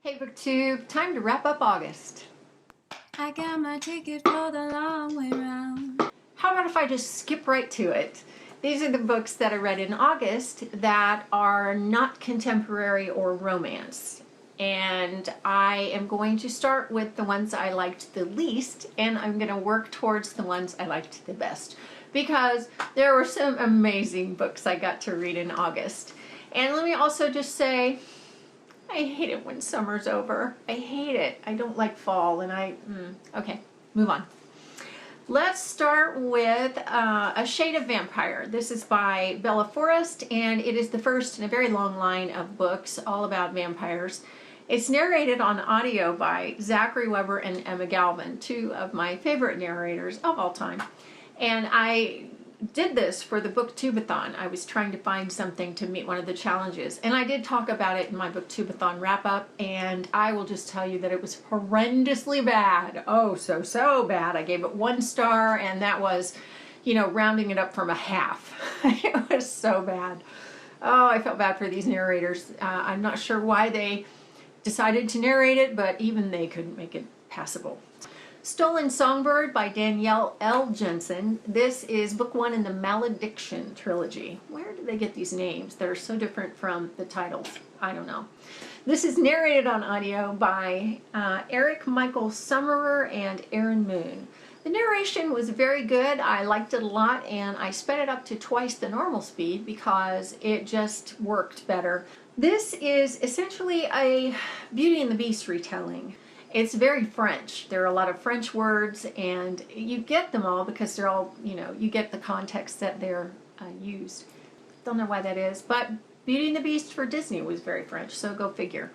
Hey BookTube, time to wrap up August. I got my ticket for the long way round. How about if I just skip right to it? These are the books that I read in August that are not contemporary or romance. And I am going to start with the ones I liked the least, and I'm going to work towards the ones I liked the best. Because there were some amazing books I got to read in August. And let me also just say, I hate it when summer's over. I hate it. I don't like fall, and okay, move on. Let's start with A Shade of Vampire. This is by Bella Forrest, and it is the first in a very long line of books all about vampires. It's narrated on audio by Zachary Weber and Emma Galvin, two of my favorite narrators of all time. And I did this for the Booktubeathon. I was trying to find something to meet one of the challenges, and I did talk about it in my Booktubeathon wrap-up, and I will just tell you that it was horrendously bad. Oh, so bad. I gave it 1 star, and that was, rounding it up from a half. It was so bad. Oh, I felt bad for these narrators. I'm not sure why they decided to narrate it, but even they couldn't make it passable. Stolen Songbird by Danielle L. Jensen. This is book 1 in the Malediction trilogy. Where did they get these names that are so different from the titles? I don't know. This is narrated on audio by Eric Michael Summerer and Erin Moon. The narration was very good. I liked it a lot, and I sped it up to twice the normal speed because it just worked better. This is essentially a Beauty and the Beast retelling. It's very French. There are a lot of French words, and you get them all because they're all, you get the context that they're used. Don't know why that is, but Beauty and the Beast for Disney was very French, so go figure.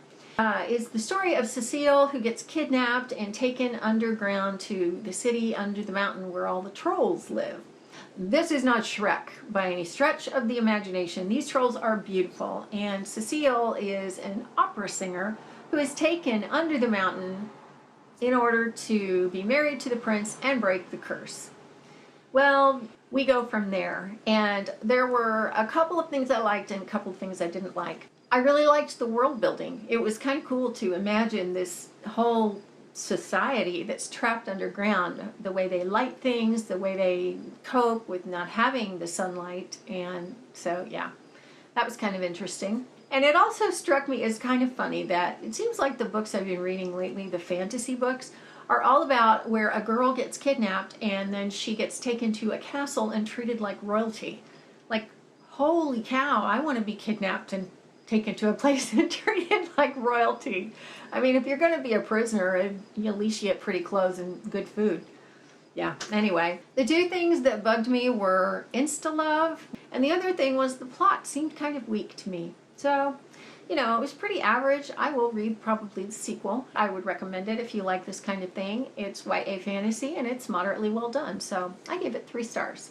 Is the story of Cecile, who gets kidnapped and taken underground to the city under the mountain where all the trolls live. This is not Shrek by any stretch of the imagination. These trolls are beautiful, and Cecile is an opera singer who is taken under the mountain in order to be married to the prince and break the curse. Well, we go from there, and there were a couple of things I liked and a couple of things I didn't like. I really liked the world building. It was kind of cool to imagine this whole society that's trapped underground, the way they light things, the way they cope with not having the sunlight, and so yeah, that was kind of interesting. And it also struck me as kind of funny that it seems like the books I've been reading lately, the fantasy books, are all about where a girl gets kidnapped and then she gets taken to a castle and treated like royalty. Like, holy cow, I want to be kidnapped and taken to a place and treated like royalty. I mean, if you're going to be a prisoner, at least you get pretty clothes and good food. Yeah, anyway, the two things that bugged me were insta-love, and the other thing was the plot seemed kind of weak to me. So, it was pretty average. I will read probably the sequel. I would recommend it if you like this kind of thing. It's YA fantasy and it's moderately well done, so I give it 3 stars.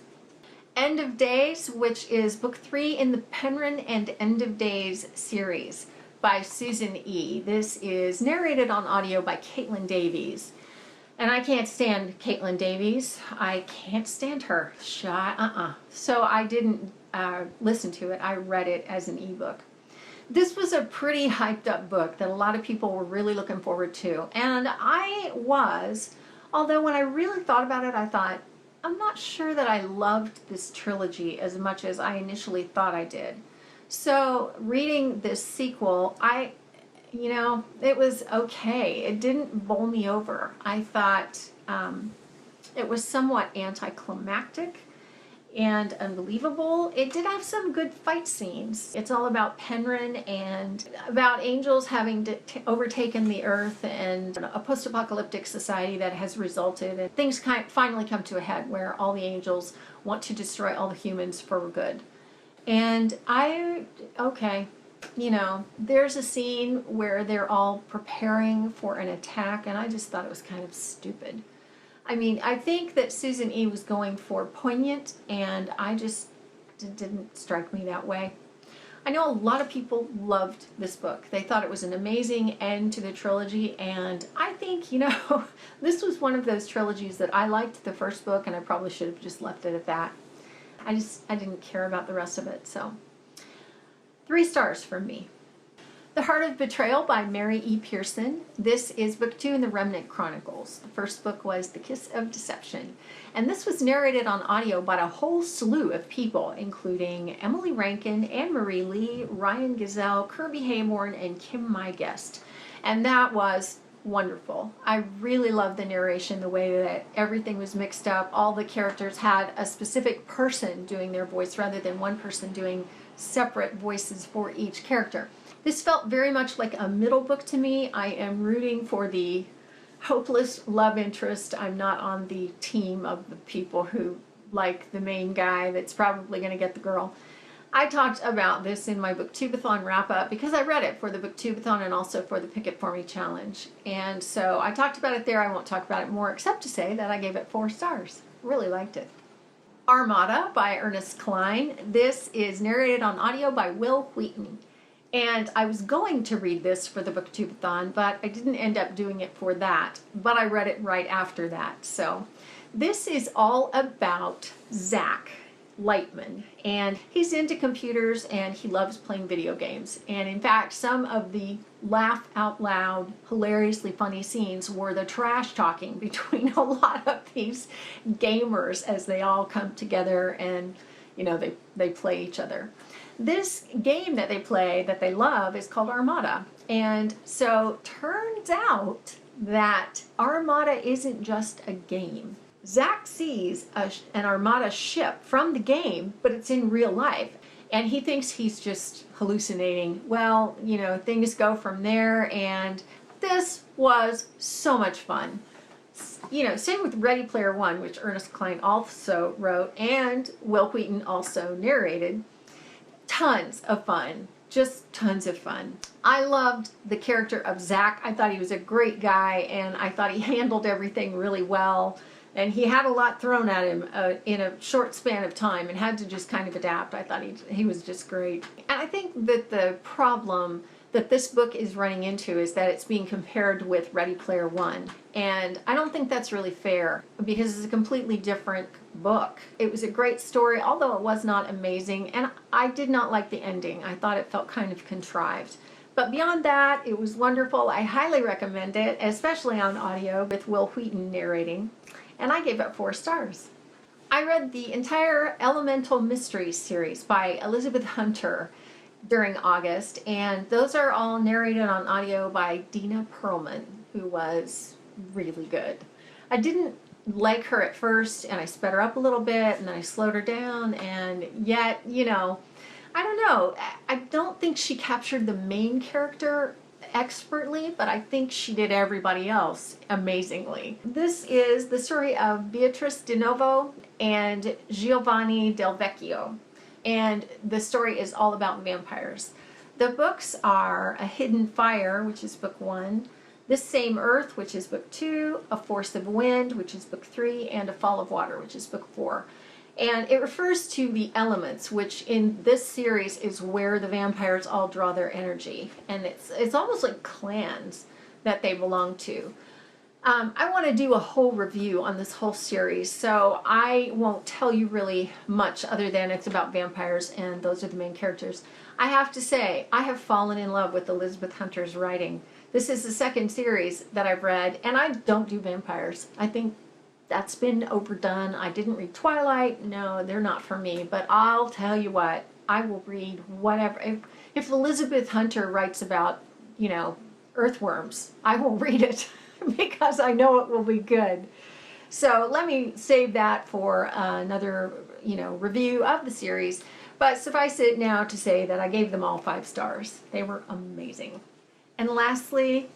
End of Days, which is book 3 in the Penryn and End of Days series by Susan E. This is narrated on audio by Caitlin Davies. And I can't stand Caitlin Davies. I can't stand her. So I didn't listen to it. I read it as an ebook. This was a pretty hyped up book that a lot of people were really looking forward to. And I was, although when I really thought about it, I thought, I'm not sure that I loved this trilogy as much as I initially thought I did. So reading this sequel, it was okay. It didn't bowl me over. I thought it was somewhat anticlimactic and unbelievable. It did have some good fight scenes. It's all about Penryn and about angels having overtaken the earth and a post-apocalyptic society that has resulted, and things finally come to a head where all the angels want to destroy all the humans for good. And there's a scene where they're all preparing for an attack, and I just thought it was kind of stupid. I mean, I think that Susan E. was going for poignant, and I just didn't strike me that way. I know a lot of people loved this book. They thought it was an amazing end to the trilogy, and I think, this was one of those trilogies that I liked the first book, and I probably should have just left it at that. I didn't care about the rest of it, so 3 stars from me. The Heart of Betrayal by Mary E. Pearson. This is book 2 in the Remnant Chronicles. The first book was The Kiss of Deception. And this was narrated on audio by a whole slew of people, including Emily Rankin, Anne-Marie Lee, Ryan Gesell, Kirby Heyborne, and Kim My Guest. And that was wonderful. I really loved the narration, the way that everything was mixed up. All the characters had a specific person doing their voice rather than one person doing separate voices for each character. This felt very much like a middle book to me. I am rooting for the hopeless love interest. I'm not on the team of the people who like the main guy that's probably going to get the girl. I talked about this in my Booktubeathon wrap-up because I read it for the Booktubeathon and also for the Pick It For Me challenge. And so I talked about it there. I won't talk about it more except to say that I gave it 4 stars. Really liked it. Armada by Ernest Cline. This is narrated on audio by Wil Wheaton. And I was going to read this for the Booktubeathon, but I didn't end up doing it for that. But I read it right after that. So this is all about Zach Lightman. And he's into computers and he loves playing video games. And in fact, some of the laugh out loud, hilariously funny scenes were the trash talking between a lot of these gamers as they all come together and, you know, they play each other. This game that they play, that they love, is called Armada. And so turns out that Armada isn't just a game. Zach sees an Armada ship from the game, but it's in real life. And he thinks he's just hallucinating. Well, you know, things go from there, and this was so much fun. You know, same with Ready Player One, which Ernest Cline also wrote, and Wil Wheaton also narrated. Tons of fun. Just tons of fun. I loved the character of Zach. I thought he was a great guy, and I thought he handled everything really well. And he had a lot thrown at him in a short span of time and had to just kind of adapt. I thought he was just great. And I think that the problem that this book is running into is that it's being compared with Ready Player One. And I don't think that's really fair because it's a completely different book. It was a great story, although it was not amazing. And I did not like the ending. I thought it felt kind of contrived. But beyond that, it was wonderful. I highly recommend it, especially on audio with Wil Wheaton narrating. And I gave it 4 stars. I read the entire Elemental Mysteries series by Elizabeth Hunter during August, and those are all narrated on audio by Dina Perlman, who was really good. I didn't like her at first, and I sped her up a little bit, and then I slowed her down, and yet, you know, I don't know. I don't think she captured the main character expertly, but I think she did everybody else amazingly. This is the story of Beatrice De Novo and Giovanni Del Vecchio, and the story is all about vampires. The books are A Hidden Fire, which is book 1, This Same Earth, which is book 2, A Force of Wind, which is book 3, and A Fall of Water, which is book 4. And it refers to the elements, which in this series is where the vampires all draw their energy. And it's almost like clans that they belong to. I want to do a whole review on this whole series, so I won't tell you really much other than it's about vampires and those are the main characters. I have to say, I have fallen in love with Elizabeth Hunter's writing. This is the second series that I've read, and I don't do vampires. I think that's been overdone. I didn't read Twilight. No, they're not for me. But I'll tell you what, I will read whatever. If Elizabeth Hunter writes about, you know, earthworms, I will read it because I know it will be good. So let me save that for another, you know, review of the series. But suffice it now to say that I gave them all 5 stars. They were amazing. And lastly,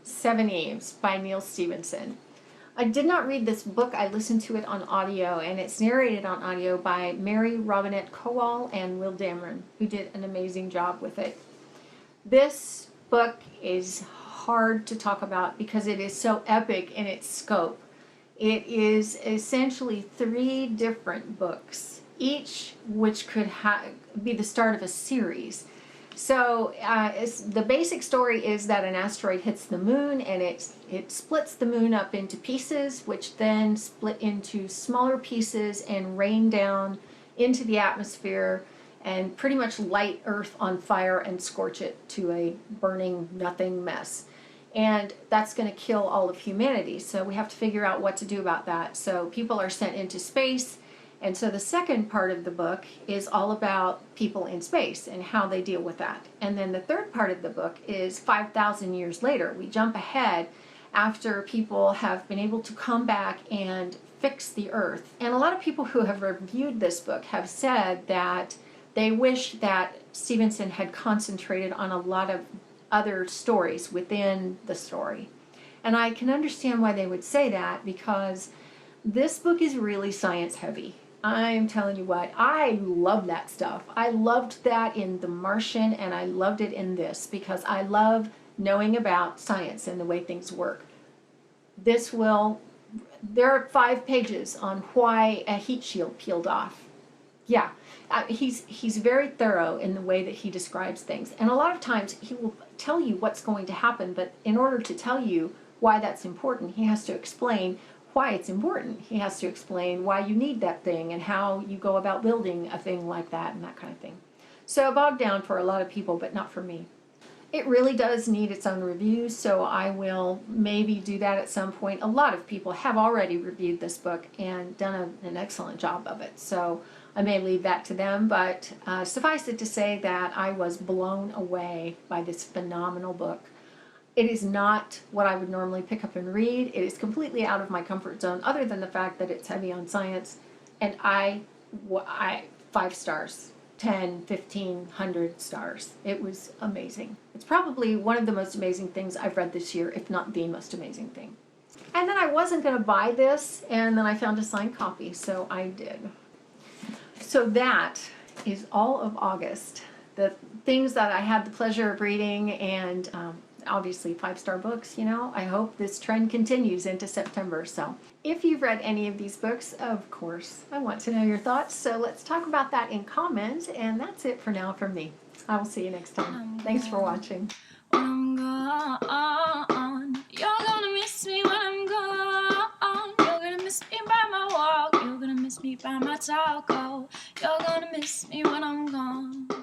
Seveneves by Neil Stevenson. I did not read this book. I listened to it on audio, and it's narrated on audio by Mary Robinette Kowal and Will Dameron, who did an amazing job with it. This book is hard to talk about because it is so epic in its scope. It is essentially 3 different books, each which could be the start of a series. So the basic story is that an asteroid hits the moon and it splits the moon up into pieces, which then split into smaller pieces and rain down into the atmosphere and pretty much light Earth on fire and scorch it to a burning nothing mess. And that's going to kill all of humanity. So we have to figure out what to do about that. So people are sent into space. And so the second part of the book is all about people in space and how they deal with that. And then the third part of the book is 5,000 years later. We jump ahead after people have been able to come back and fix the Earth. And a lot of people who have reviewed this book have said that they wish that Stevenson had concentrated on a lot of other stories within the story. And I can understand why they would say that, because this book is really science heavy. I'm telling you what, I love that stuff. I loved that in The Martian, and I loved it in this because I love knowing about science and the way things work. There are 5 pages on why a heat shield peeled off. Yeah, he's very thorough in the way that he describes things. And a lot of times he will tell you what's going to happen, but in order to tell you why that's important, he has to explain why it's important. He has to explain why you need that thing and how you go about building a thing like that and that kind of thing. So bogged down for a lot of people, but not for me. It really does need its own review, so I will maybe do that at some point. A lot of people have already reviewed this book and done an excellent job of it, so I may leave that to them, but suffice it to say that I was blown away by this phenomenal book. It is not what I would normally pick up and read. It is completely out of my comfort zone, other than the fact that it's heavy on science, and I 5 stars. 10, 15, 100 stars. It was amazing. It's probably one of the most amazing things I've read this year, if not the most amazing thing. And then I wasn't going to buy this, and then I found a signed copy, so I did. So that is all of August. The things that I had the pleasure of reading, and obviously 5-star books, you know. I hope this trend continues into September. So if you've read any of these books, of course, I want to know your thoughts. So let's talk about that in comments. And that's it for now from me. I will see you next time. Thanks for watching. When I'm gone, you're gonna miss me when I'm gone. You're gonna miss me by my walk. You're gonna miss me by my talk. Oh, you're gonna miss me when I'm gone.